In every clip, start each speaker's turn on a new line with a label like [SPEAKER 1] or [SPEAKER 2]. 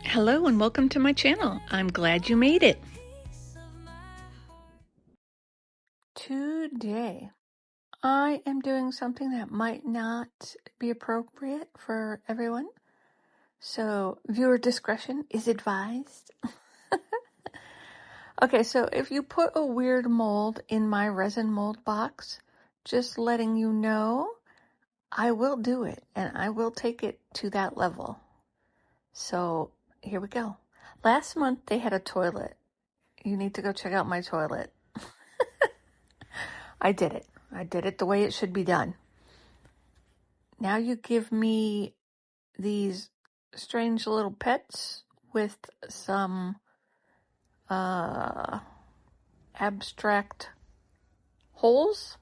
[SPEAKER 1] Hello and welcome to my channel. I'm glad you made it. Today, I am doing something that might not be appropriate for everyone. So viewer discretion is advised. Okay, so if you put a weird mold in my resin mold box, just letting you know, I will do it and I will take it to that level. So here we go. Last month they had a toilet. You need to go check out my toilet. I did it. I did it the way it should be done. Now you give me these strange little pets with some abstract holes.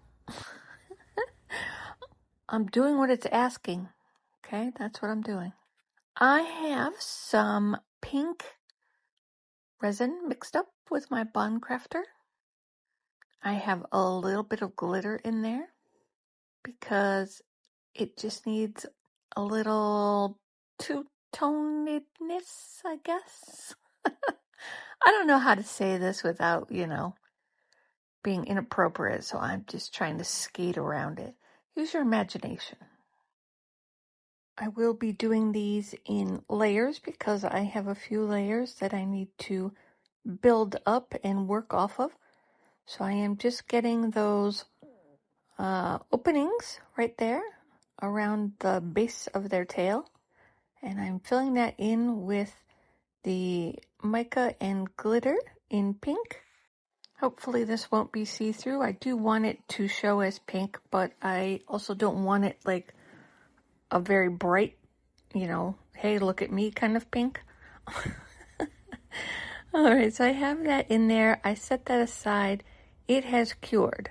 [SPEAKER 1] I'm doing what it's asking. Okay, that's what I'm doing. I have some pink resin mixed up with my bond crafter. I have a little bit of glitter in there because it just needs a little two-tonedness, I guess. I don't know how to say this without, being inappropriate, so I'm just trying to skate around it. Use your imagination. I will be doing these in layers because I have a few layers that I need to build up and work off of. So I am just getting those openings right there around the base of their tail. And I'm filling that in with the mica and glitter in pink. Hopefully this won't be see-through. I do want it to show as pink, but I also don't want it like a very bright, hey, look at me kind of pink. Alright, so I have that in there. I set that aside. It has cured.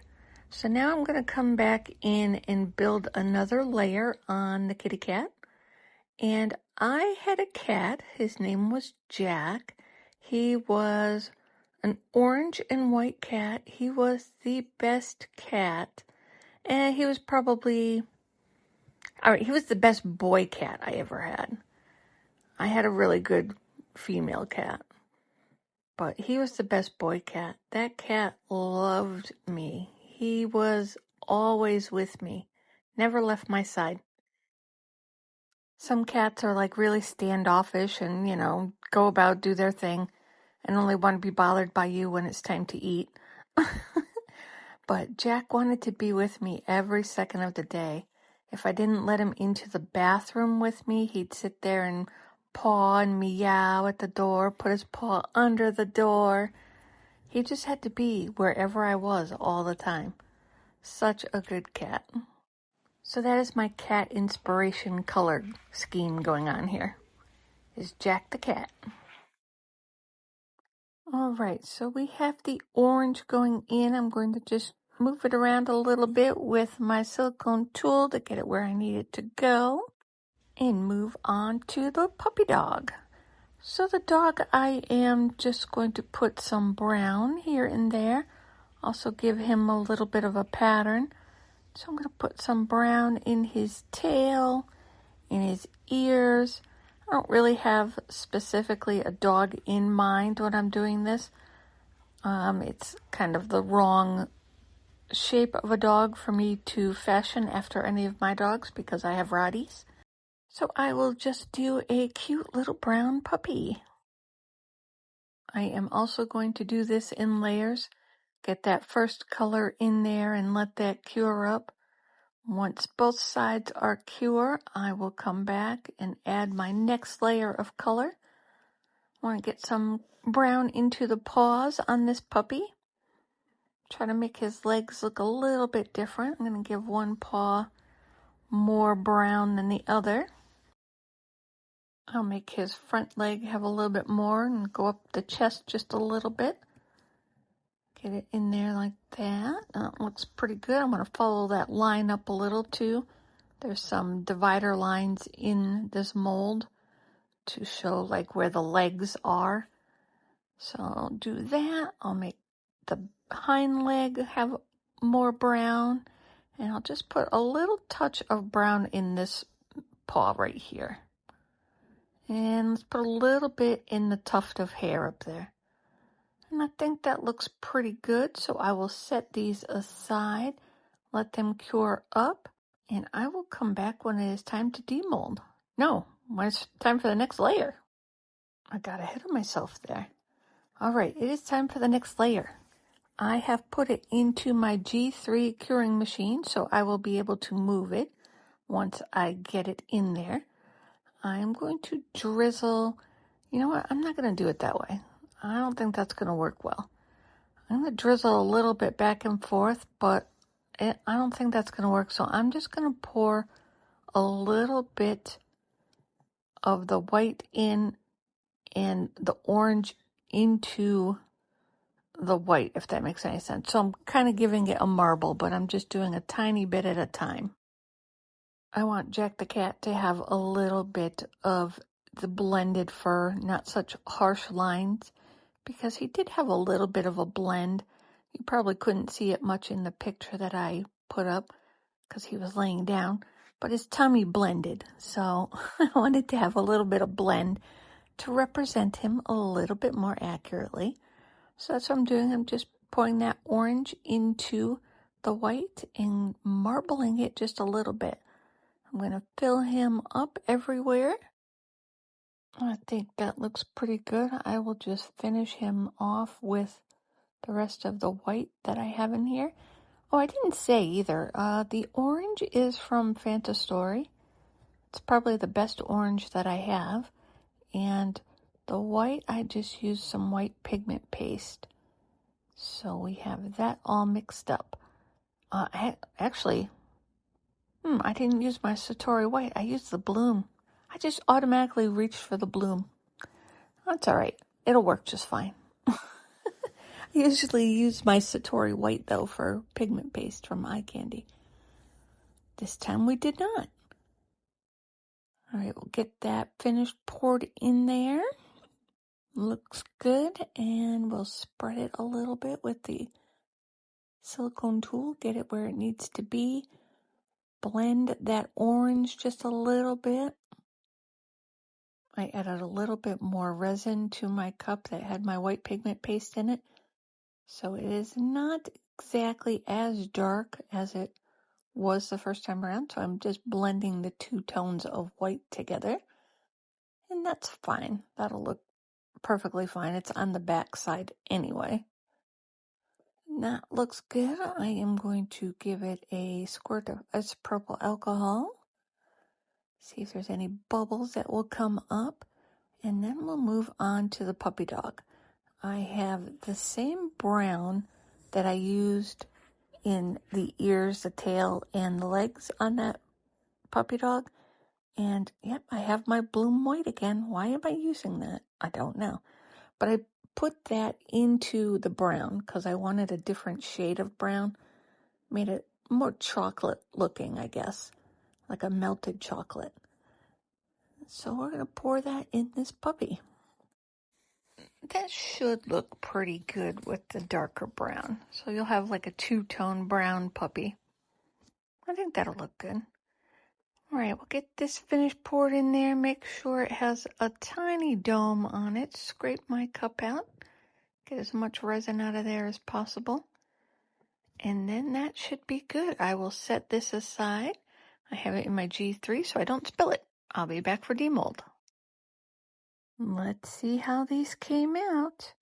[SPEAKER 1] So now I'm going to come back in and build another layer on the kitty cat. And I had a cat. His name was Jack. He was an orange and white cat. He was the best cat. And he was probably, he was the best boy cat I ever had. I had a really good female cat. But he was the best boy cat. That cat loved me. He was always with me. Never left my side. Some cats are like really standoffish and, go about, do their thing, and only want to be bothered by you when it's time to eat. But Jack wanted to be with me every second of the day. If I didn't let him into the bathroom with me, he'd sit there and paw and meow at the door, put his paw under the door. He just had to be wherever I was all the time. Such a good cat. So that is my cat inspiration color scheme going on here. Is Jack the cat. Alright, so we have the orange going in. I'm going to just move it around a little bit with my silicone tool to get it where I need it to go. And move on to the puppy dog. So the dog, I am just going to put some brown here and there. Also give him a little bit of a pattern. So I'm going to put some brown in his tail, in his ears. I don't really have specifically a dog in mind when I'm doing this. It's kind of the wrong shape of a dog for me to fashion after any of my dogs because I have Rotties. So I will just do a cute little brown puppy. I am also going to do this in layers. Get that first color in there and let that cure up. Once both sides are cure, I will come back and add my next layer of color. I want to get some brown into the paws on this puppy. Try to make his legs look a little bit different. I'm going to give one paw more brown than the other. I'll make his front leg have a little bit more and go up the chest just a little bit. Get it in there like that. That looks pretty good. I'm going to follow that line up a little too. There's some divider lines in this mold to show like where the legs are. So I'll do that. I'll make the hind leg have more brown. And I'll just put a little touch of brown in this paw right here. And let's put a little bit in the tuft of hair up there. And I think that looks pretty good, so I will set these aside, let them cure up, and I will come back when it is time to demold. No, when it's time for the next layer. I got ahead of myself there. All right, it is time for the next layer. I have put it into my G3 curing machine, so I will be able to move it once I get it in there. I'm going to drizzle. You know what? I'm not going to do it that way. I don't think that's going to work well. I'm going to drizzle a little bit back and forth, but I don't think that's going to work. So I'm just going to pour a little bit of the white in and the orange into the white, if that makes any sense. So I'm kind of giving it a marble, but I'm just doing a tiny bit at a time. I want Jack the Cat to have a little bit of the blended fur, not such harsh lines, because he did have a little bit of a blend. You probably couldn't see it much in the picture that I put up because he was laying down, but his tummy blended. So I wanted to have a little bit of blend to represent him a little bit more accurately. So that's what I'm doing. I'm just pouring that orange into the white and marbling it just a little bit. I'm going to fill him up everywhere. I think that looks pretty good. I will just finish him off with the rest of the white that I have in here. Oh, I didn't say either. The orange is from Fanta Story. It's probably the best orange that I have. And the white, I just used some white pigment paste. So we have that all mixed up. Actually, I didn't use my Satori white. I used the bloom. I just automatically reached for the bloom. That's all right. It'll work just fine. I usually use my Satori white, though, for pigment paste from Eye Candy. This time we did not. All right, we'll get that finished poured in there. Looks good, and we'll spread it a little bit with the silicone tool, get it where it needs to be. Blend that orange just a little bit. I added a little bit more resin to my cup that had my white pigment paste in it. So it is not exactly as dark as it was the first time around. So I'm just blending the two tones of white together. And that's fine. That'll look perfectly fine. It's on the back side anyway. That looks good. I am going to give it a squirt of isopropyl alcohol. See if there's any bubbles that will come up. And then we'll move on to the puppy dog. I have the same brown that I used in the ears, the tail, and the legs on that puppy dog. And yep, I have my bloom white again. Why am I using that? I don't know. But I put that into the brown because I wanted a different shade of brown. Made it more chocolate looking, I guess. Like a melted chocolate. So we're going to pour that in this puppy. That should look pretty good with the darker brown. So you'll have like a two-tone brown puppy. I think that'll look good. All right, we'll get this finished poured in there. Make sure it has a tiny dome on it. Scrape my cup out. Get as much resin out of there as possible. And then that should be good. I will set this aside. I have it in my G3 so I don't spill it. I'll be back for demold. Let's see how these came out.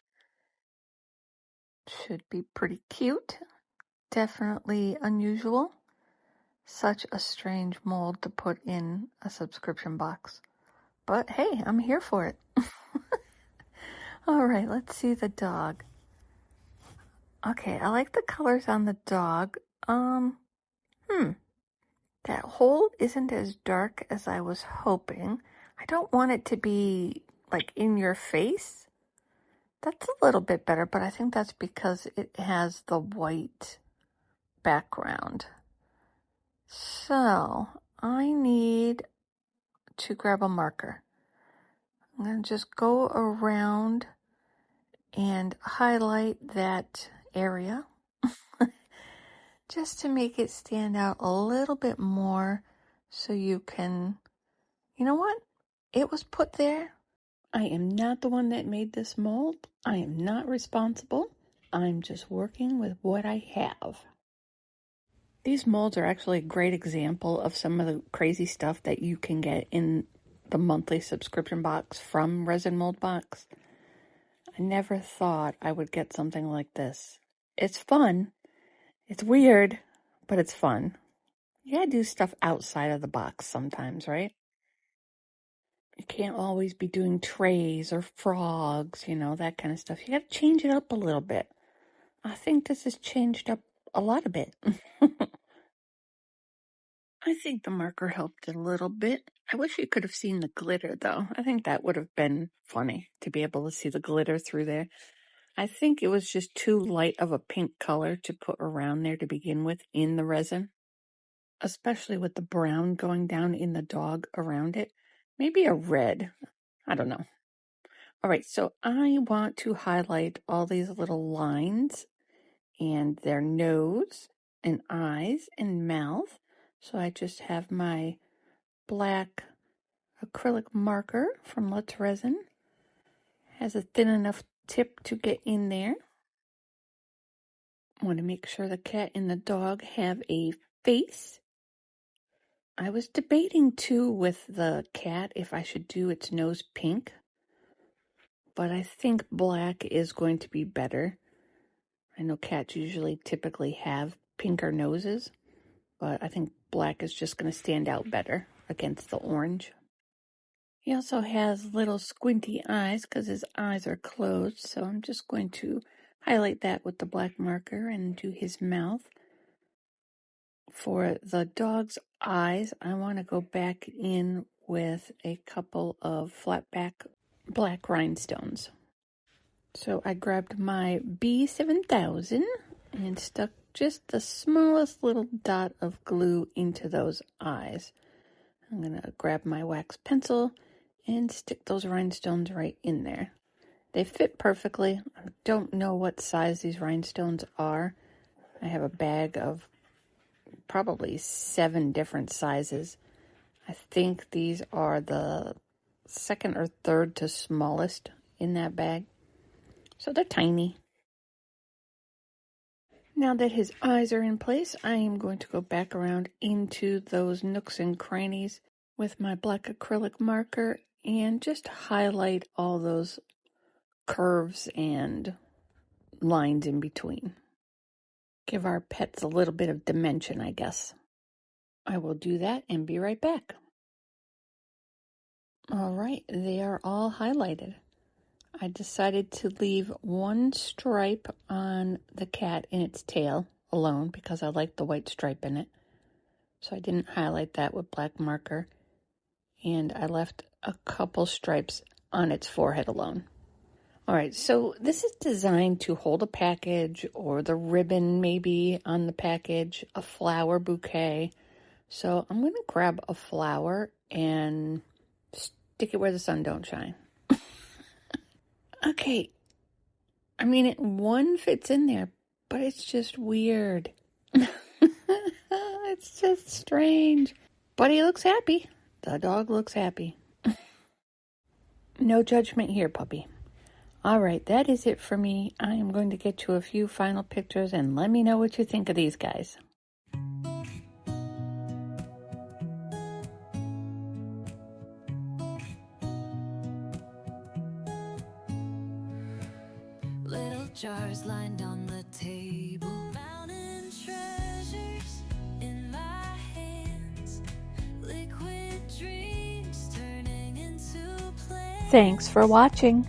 [SPEAKER 1] Should be pretty cute. Definitely unusual. Such a strange mold to put in a subscription box. But hey, I'm here for it. All right, let's see the dog. Okay, I like the colors on the dog. That hole isn't as dark as I was hoping. I don't want it to be like in your face. That's a little bit better, but I think that's because it has the white background. So I need to grab a marker. I'm going to just go around and highlight that area just to make it stand out a little bit more so you can, you know what? It was put there. I am not the one that made this mold. I am not responsible. I'm just working with what I have. These molds are actually a great example of some of the crazy stuff that you can get in the monthly subscription box from Resin Mold Box. I never thought I would get something like this. It's fun. It's weird, but it's fun. You gotta do stuff outside of the box sometimes, right? You can't always be doing trays or frogs, that kind of stuff. You gotta change it up a little bit. I think this has changed up a lot of bit. I think the marker helped a little bit. I wish you could have seen the glitter, though. I think that would have been funny to be able to see the glitter through there. I think it was just too light of a pink color to put around there to begin with in the resin, especially with the brown going down in the dog around it. Maybe a red. I don't know. All right, so I want to highlight all these little lines and their nose and eyes and mouth. So I just have my black acrylic marker from Let's Resin. Has a thin enough tip to get in there. I want to make sure the cat and the dog have a face. I was debating too with the cat if I should do its nose pink, but I think black is going to be better. I know cats usually typically have pinker noses, but I think black is just going to stand out better against the orange. He also has little squinty eyes because his eyes are closed, so I'm just going to highlight that with the black marker and do his mouth. For the dog's eyes, I want to go back in with a couple of flat back black rhinestones. So I grabbed my B7000 and stuck just the smallest little dot of glue into those eyes. I'm going to grab my wax pencil and stick those rhinestones right in there. They fit perfectly. I don't know what size these rhinestones are. I have a bag of probably 7 different sizes. I think these are the second or third to smallest in that bag. So they're tiny. Now that his eyes are in place, I am going to go back around into those nooks and crannies with my black acrylic marker and just highlight all those curves and lines in between. Give our pets a little bit of dimension, I guess. I will do that and be right back. All right, they are all highlighted. I decided to leave one stripe on the cat in its tail alone because I like the white stripe in it. So I didn't highlight that with black marker. And I left a couple stripes on its forehead alone. All right, so this is designed to hold a package or the ribbon maybe on the package, a flower bouquet. So I'm going to grab a flower and stick it where the sun don't shine. Okay, I mean, one fits in there, but it's just weird. It's just strange. But he looks happy. The dog looks happy. No judgment here, puppy. All right, that is it for me. I am going to get you a few final pictures and let me know what you think of these guys.
[SPEAKER 2] Little jars lined on the table, MnTTreasures in my hands, liquid dreams turning into play.
[SPEAKER 1] Thanks for watching.